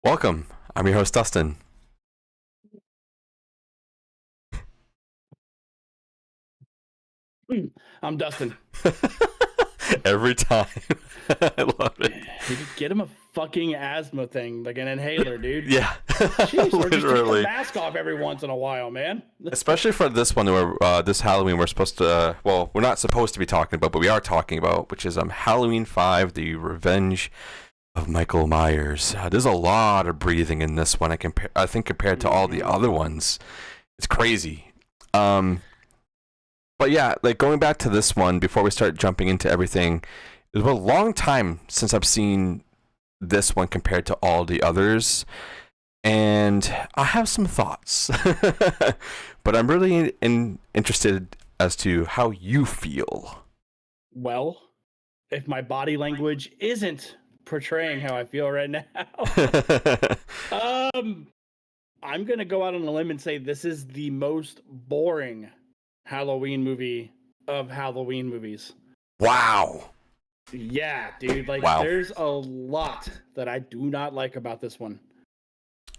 Welcome. I'm your host, Dustin. I'm Dustin. Every time. I love it. Get him a fucking asthma thing, like an inhaler, dude. Yeah. Jeez, or just take the Literally. mask off every once in a while, man. Especially for this one, where this Halloween, we're supposed to, well, we're not supposed to be talking about, but we are talking about, which is Halloween 5, The Revenge of Michael Myers. There's a lot of breathing in this one, I think, compared to all the other ones. It's crazy. But yeah, like going back to this one, before we start jumping into everything, it was a long time since I've seen this one compared to all the others. And I have some thoughts. But I'm really interested as to how you feel. Well, if my body language isn't portraying how I feel right now, I'm going to go out on a limb and say this is the most boring Halloween movie of Halloween movies. Wow. Yeah, dude. Like, Wow. There's a lot that I do not like about this one.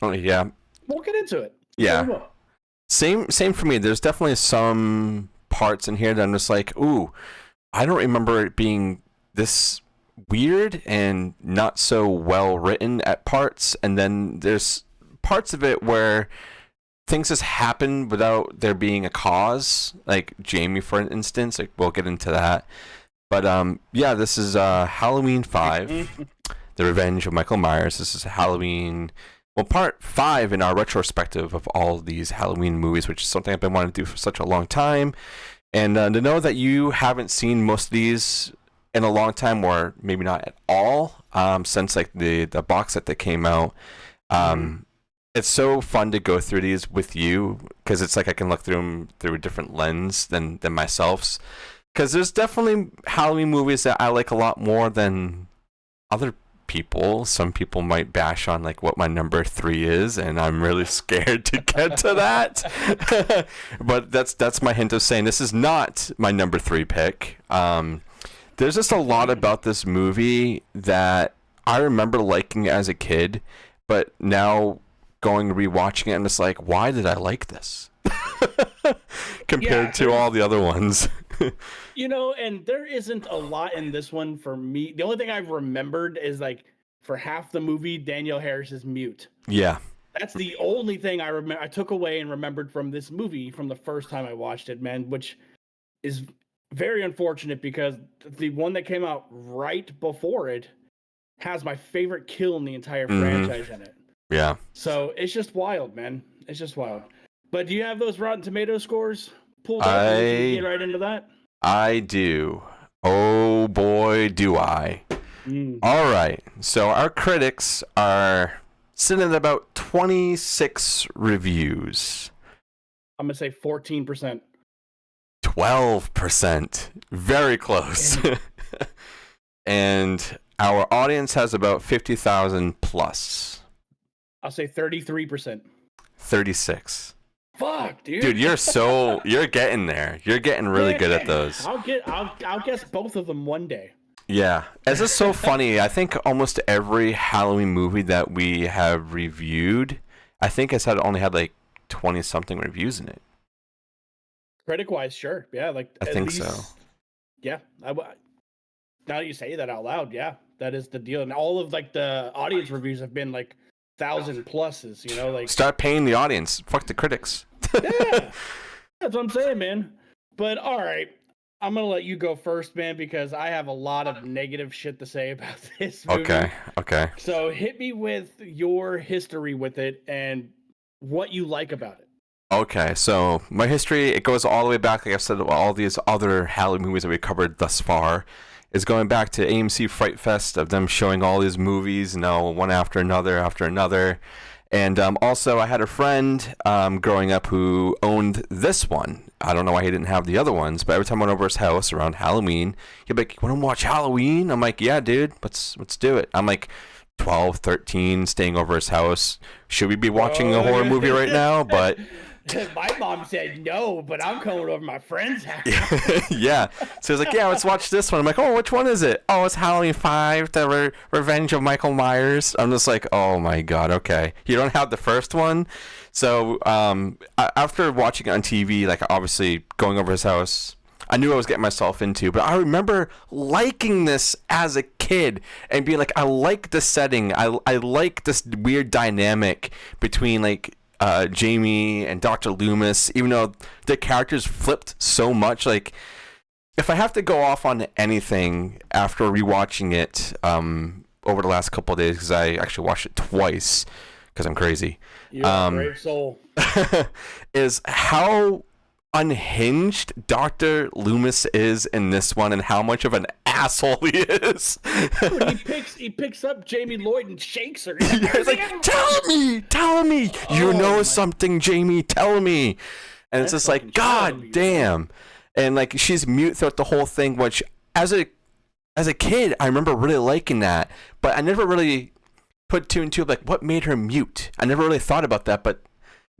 Oh, yeah. We'll get into it. Yeah. Same for me. There's definitely some parts in here that I'm just like, ooh, I don't remember it being this weird and not so well written at parts. And then there's parts of it where things just happen without there being a cause, like Jamie, for instance. Like, we'll get into that. But yeah, this is Halloween 5, The Revenge of Michael Myers. This is Halloween, well, part 5 in our retrospective of all these Halloween movies, which is something I've been wanting to do for such a long time. And to know that you haven't seen most of these in a long time, or maybe not at all, since like the box set that came out. It's so fun to go through these with you, because it's like I can look through them through a different lens than myself's. Because there's definitely Halloween movies that I like a lot more than other people. Some people might bash on like what my number 3 is, and I'm really scared to get to that. But that's my hint of saying this is not my number 3 pick. There's just a lot about this movie that I remember liking as a kid, but now going rewatching it, I'm just like, why did I like this? Compared to all the other ones. And there isn't a lot in this one for me. The only thing I've remembered is like for half the movie, Danielle Harris is mute. Yeah. That's the only thing I took away and remembered from this movie from the first time I watched it, man, which is very unfortunate because the one that came out right before it has my favorite kill in the entire franchise in it. Yeah. So it's just wild, man. It's just wild. But do you have those Rotten Tomatoes scores pulled up? We can get right into that. I do. Oh boy, do I. All right. So our critics are sitting at about 26 reviews. I'm going to say 14%. 12%. Very close. And our audience has about 50,000 plus. I'll say 33%. 36. Fuck, dude. Dude, you're getting there. You're getting really good at those. I'll guess both of them one day. Yeah. It's just so funny. I think almost every Halloween movie that we have reviewed, I think it's only had like 20 something reviews in it. Critic wise, sure. Yeah, like I think so. Yeah. Now that you say that out loud, yeah, that is the deal. And all of like the audience reviews have been like 1,000 pluses, like start paying the audience. Fuck the critics. Yeah. That's what I'm saying, man. But all right. I'm going to let you go first, man, because I have a lot of negative shit to say about this movie. Okay. So hit me with your history with it and what you like about it. Okay, so my history, it goes all the way back, like I've said, all these other Halloween movies that we covered thus far, is going back to AMC Fright Fest, of them showing all these movies, one after another. And also, I had a friend growing up who owned this one. I don't know why he didn't have the other ones, but every time I went over his house around Halloween, he'd be like, "You want to watch Halloween?" I'm like, "Yeah, dude, let's do it." I'm like 12, 13, staying over his house. Should we be watching a horror movie right now? But My mom said no, but I'm coming over to my friend's house. Yeah. So he's like, yeah, let's watch this one. I'm like, oh, which one is it? Oh, it's Halloween 5, The Revenge of Michael Myers. I'm just like, oh my God, okay. You don't have the first one? So after watching it on TV, like obviously going over his house, I knew I was getting myself into, but I remember liking this as a kid and being like, I like the setting. I like this weird dynamic between like Jamie and Dr. Loomis, even though the characters flipped so much. Like, if I have to go off on anything after rewatching it over the last couple of days, because I actually watched it twice because I'm crazy. You're a brave soul. Is how unhinged Dr. Loomis is in this one and how much of an asshole he is. he picks up Jamie Lloyd and shakes her. He's like, tell me, you know something, Jamie, tell me. And it's just like, God damn. And like, she's mute throughout the whole thing, which as a kid, I remember really liking that, but I never really put two and two, like, what made her mute? I never really thought about that, but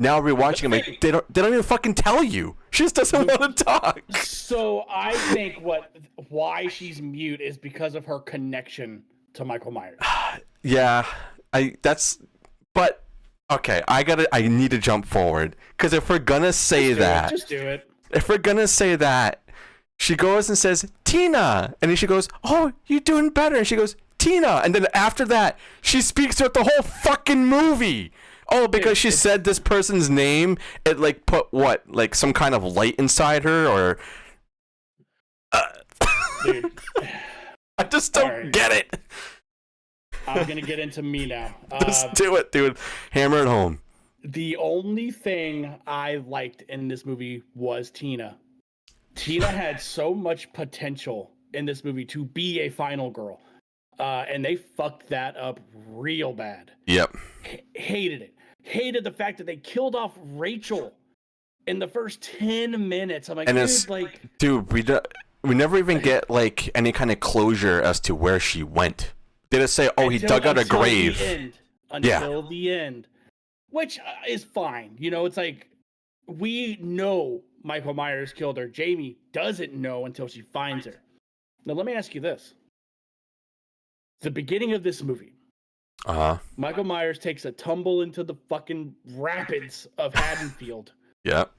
now rewatching, I'm like, they don't even fucking tell you. She just doesn't want to talk. So I think why she's mute is because of her connection to Michael Myers. Yeah, but okay, I need to jump forward, because if we're gonna say that, just do it. If we're gonna say that, she goes and says, Tina, and then she goes, oh, you're doing better, and she goes, Tina, and then after that, she speaks throughout the whole fucking movie. Oh, because she said this person's name, it like put what, like some kind of light inside her, or dude, I just don't get it. I'm gonna get into me now. Just do it, dude. Hammer it home. The only thing I liked in this movie was Tina. Tina had so much potential in this movie to be a final girl. And they fucked that up real bad. Yep. Hated it. Hated the fact that they killed off Rachel in the first 10 minutes. I'm like, dude, we never even get like any kind of closure as to where she went. They just say, oh, he dug out a grave. Until the end. Which is fine. You know, it's like, we know Michael Myers killed her. Jamie doesn't know until she finds her. Now, let me ask you this. The beginning of this movie, Michael Myers takes a tumble into the fucking rapids of Haddonfield. Yep.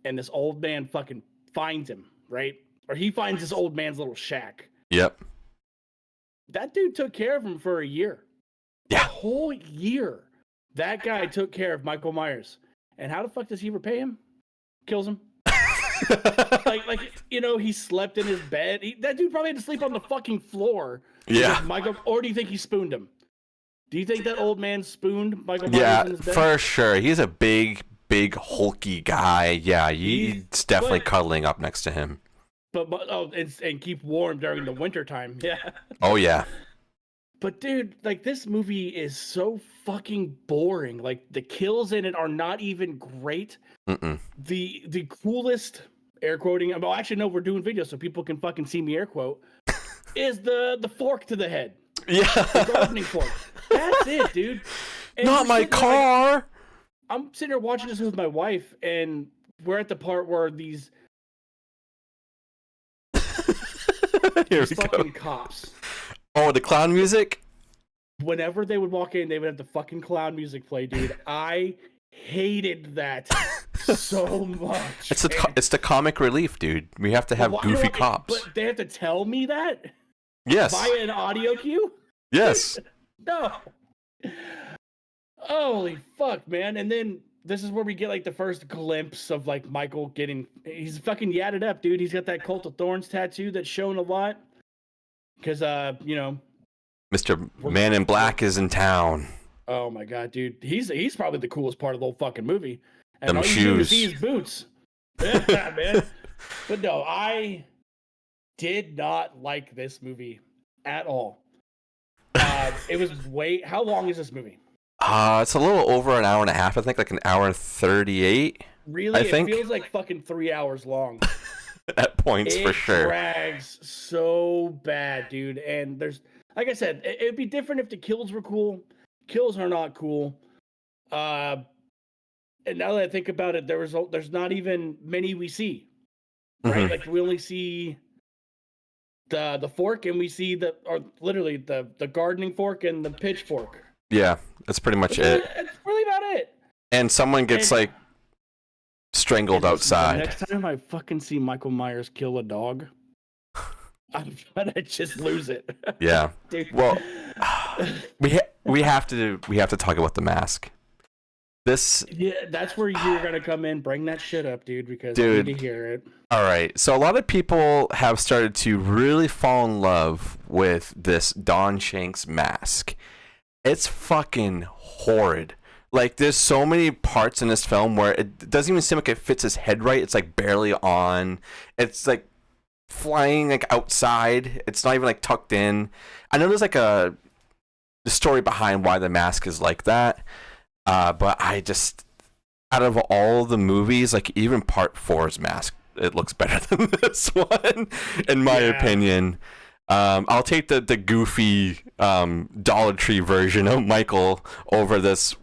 And this old man fucking finds him, right? Or he finds this old man's little shack. Yep. That dude took care of him for a year. Yeah. A whole year. That guy took care of Michael Myers. And how the fuck does he repay him? Kills him. like you know, he slept in his bed. That dude probably had to sleep on the fucking floor. Yeah. Michael, or do you think he spooned him? Do you think that old man spooned Michael Myers in his bed? For sure. He's a big, hulky guy. Yeah, he's definitely cuddling up next to him. And keep warm during the winter time. Yeah. Oh yeah. But dude, like, this movie is so fucking boring. Like, the kills in it are not even great. Mm-mm. The coolest air quoting. Well, actually, no, we're doing video so people can fucking see me air quote. Is the fork to the head. Yeah. The gardening fork. That's it, dude. And not my car. Like, I'm sitting here watching this with my wife, and we're at the part where these fucking cops. Oh, the clown music? Whenever they would walk in, they would have the fucking clown music play, dude. I hated that so much. It's the comic relief, dude. We have to have goofy cops. But they have to tell me that? Yes. Via an audio cue? Yes. No. Holy fuck, man. And then this is where we get like the first glimpse of like Michael he's fucking yadded up, dude. He's got that Cult of Thorns tattoo that's shown a lot. Because, you know, Mr. Man in Black is in town. Oh my god, dude. He's probably the coolest part of the whole fucking movie. And them all shoes. you do is see his boots. Yeah, man. But no, I did not like this movie at all. It was how long is this movie? It's a little over an hour and a half. I think like an hour and 38. Really? I think. It feels like fucking 3 hours long. At points, for sure. It drags so bad, dude. And there's, like I said, it'd be different if the kills were cool. Kills are not cool. And now that I think about it, there's not even many we see, right? Mhm. Like we only see the fork, and we see literally the gardening fork and the pitchfork. Yeah, that's pretty much it. That's really about it. And someone gets And- like strangled The outside. next time I fucking see Michael Myers kill a dog, I'm gonna just lose it. Yeah. Dude. Well, we have to talk about the mask. Yeah, that's where you're gonna come in, bring that shit up, dude, because Dude. I need to hear it. All right. So a lot of people have started to really fall in love with this Don Shanks mask. It's fucking horrid. Like, there's so many parts in this film where it doesn't even seem like it fits his head right. It's like barely on. It's like flying like outside. It's not even like tucked in. I know there's like the story behind why the mask is like that. But I just, out of all the movies, like even Part 4's mask, it looks better than this one, in my opinion. I'll take the goofy Dollar Tree version of Michael over this,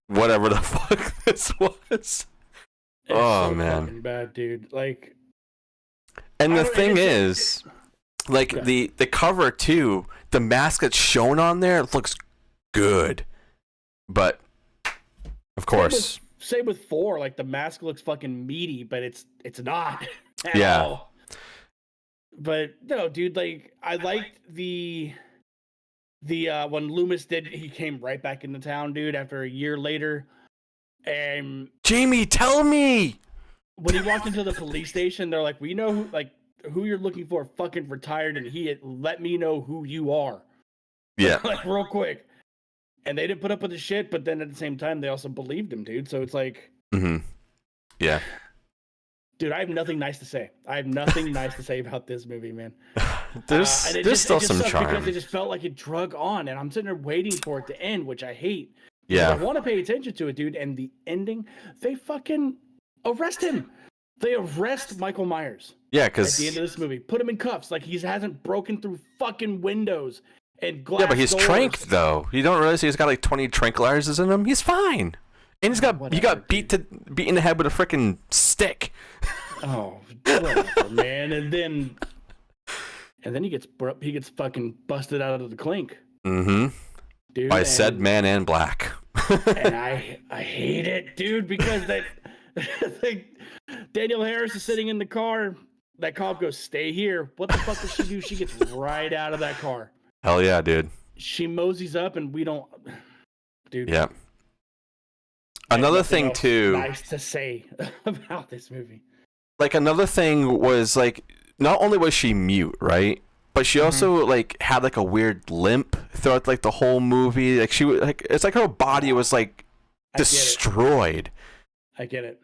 whatever the fuck this was. It's Oh, so man. fucking bad, dude. Like, And I the don't- thing and is, like Yeah. the cover too, the mask that's shown on there looks good, but of course, same with 4. Like the mask looks fucking meaty, but it's not. At Yeah. all. But no, dude. Like I liked the when Loomis he came right back into town, dude. After a year later, and Jamie, tell me. when he walked into the police station, they're like, "We know who you're looking for. Fucking retired, and he had let me know who you are." Yeah, Like real quick. And they didn't put up with the shit, but then at the same time, they also believed him, dude. So it's like, yeah. dude, I have nothing nice to say. I have nothing nice to say about this movie, man. There's And it there's still it some sucks charm. because it just felt like it drug on, and I'm sitting there waiting for it to end, which I hate. Because Yeah, I want to pay attention to it, dude. And the ending, they fucking arrest him. They arrest Michael Myers yeah, at the end because of this movie. Put him in cuffs, like he hasn't broken through fucking windows and glass. yeah, but he's doors. tranked though. You don't realize he's got like 20 tranquilizers in him. He's fine, and he Whatever, got beat in the head with a freaking stick. Oh, whatever, man. And then he gets fucking busted out of the clink, Mm-hmm. dude. By said man in black. And I hate it, dude, because like Daniel Harris is sitting in the car. That cop goes, "Stay here." What the fuck does she do? She gets right out of that car. Hell yeah, dude. She moseys up, and we don't, dude. Yeah. I have Another nothing thing else too. nice to say about this movie. Like another thing was like, not only was she mute, right? But she also like had like a weird limp throughout like the whole movie. Like she was like, it's like her body was like I get it. destroyed. I get it.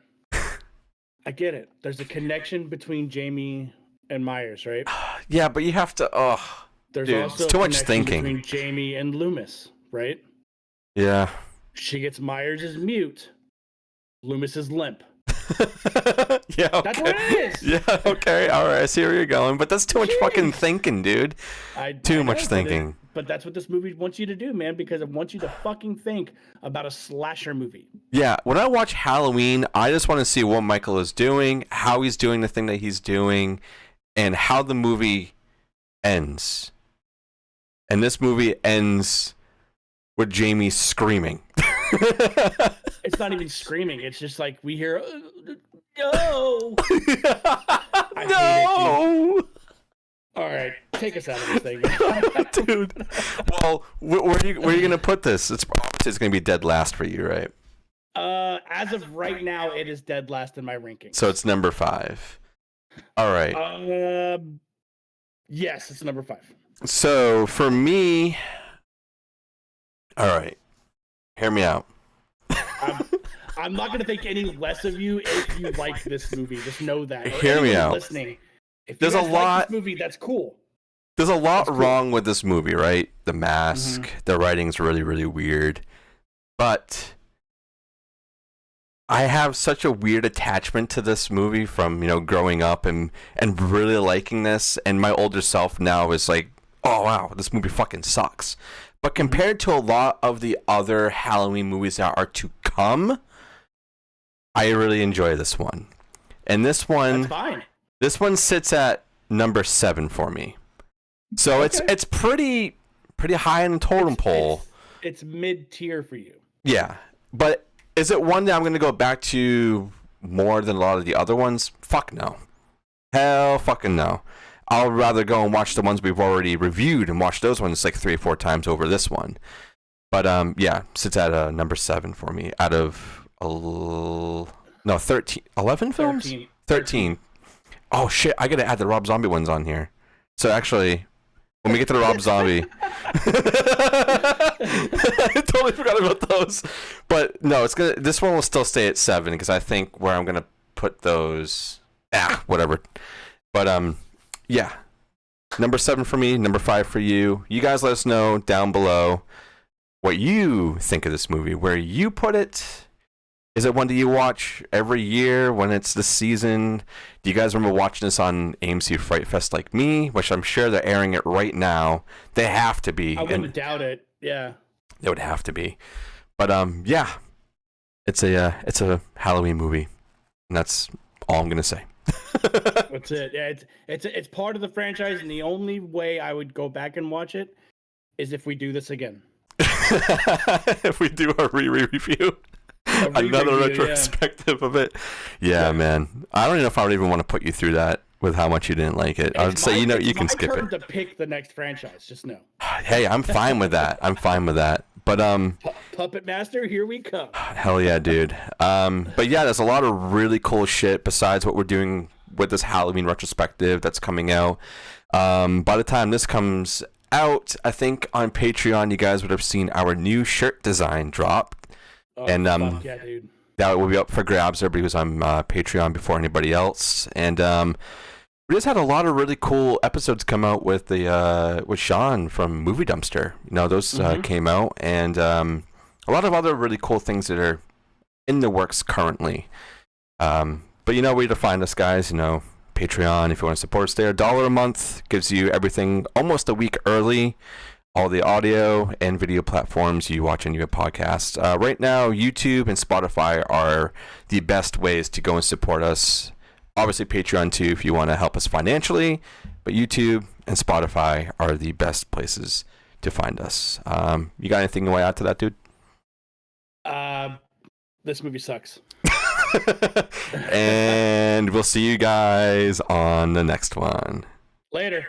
I get it. There's a connection between Jamie and Myers, right? Yeah, but you have to. Oh, There's dude, also it's too a much connection thinking. between Jamie and Loomis, right? Yeah. She gets Myers is mute, Loomis is limp. Yeah. Okay. That's what it is. Yeah. Okay. All right. I see where you're going, but that's too much fucking Jeez. thinking, dude. I Too know, much thinking. But that's what this movie wants you to do, man, because it wants you to fucking think about a slasher movie. Yeah, when I watch Halloween, I just want to see what Michael is doing, how he's doing the thing that he's doing, and how the movie ends. And this movie ends with Jamie screaming. It's not even screaming. It's just like we hear, no. I hate it, No! All right, take us out of this thing, man. Dude. Well, where are you going to put this? It's going to be dead last for you, right? As of right now, it is dead last in my rankings. So it's number 5. All right. Yes, it's number 5. So for me, all right, hear me out. I'm not gonna think any less of you if you like this movie. Just know that. Or Hear me anyone out. Listening, if There's you a guys lot- like this movie, that's cool. There's a lot That's cool. wrong with this movie, right? The mask, the writing's really, really weird. But I have such a weird attachment to this movie from, growing up and really liking this. And my older self now is like, oh, wow, this movie fucking sucks. But compared to a lot of the other Halloween movies that are to come, I really enjoy this one. And That's fine. this one sits at number 7 for me. So Okay. it's pretty high in the totem pole. It's mid-tier for you. Yeah. But is it one that I'm going to go back to more than a lot of the other ones? Fuck no. Hell fucking no. I'll rather go and watch the ones we've already reviewed and watch those ones like 3 or 4 times over this one. But yeah, sits at number 7 for me out of 13, 11 films? 13. Oh shit, I gotta add the Rob Zombie ones on here. So actually, when we get to the Rob Zombie, I totally forgot about those. But no, this one will still stay at 7 because I think where I'm gonna put those, whatever. But yeah, number 7 for me, number 5 for you. You guys let us know down below what you think of this movie, where you put it. Is it one that you watch every year when it's the season? Do you guys remember watching this on AMC Fright Fest like me? Which I'm sure they're airing it right now. They have to be. I wouldn't doubt it. Yeah. They would have to be. But yeah, it's a Halloween movie, and that's all I'm gonna say. That's it. Yeah, it's part of the franchise, and the only way I would go back and watch it is if we do this again. If we do a review. Another retrospective of it. Yeah, man. I don't even know if I would even want to put you through that with how much you didn't like it. I would say, you can skip it. It's my turn to pick the next franchise. Just know. Hey, I'm fine with that. But Puppet Master, here we come. Hell yeah, dude. But yeah, there's a lot of really cool shit besides what we're doing with this Halloween retrospective that's coming out. By the time this comes out, I think on Patreon you guys would have seen our new shirt design drop. Oh, and fuck yeah, dude. That will be up for grabs. Everybody was on Patreon before anybody else, and we just had a lot of really cool episodes come out with with Sean from Movie Dumpster. Those came out, and a lot of other really cool things that are in the works currently. But where to find us, guys. Patreon, if you want to support us there. $1 a month gives you everything almost a week early. All the audio and video platforms you watch on your podcast. Right now, YouTube and Spotify are the best ways to go and support us. Obviously, Patreon too, if you want to help us financially. But YouTube and Spotify are the best places to find us. You got anything to add to that, dude? This movie sucks. And we'll see you guys on the next one. Later.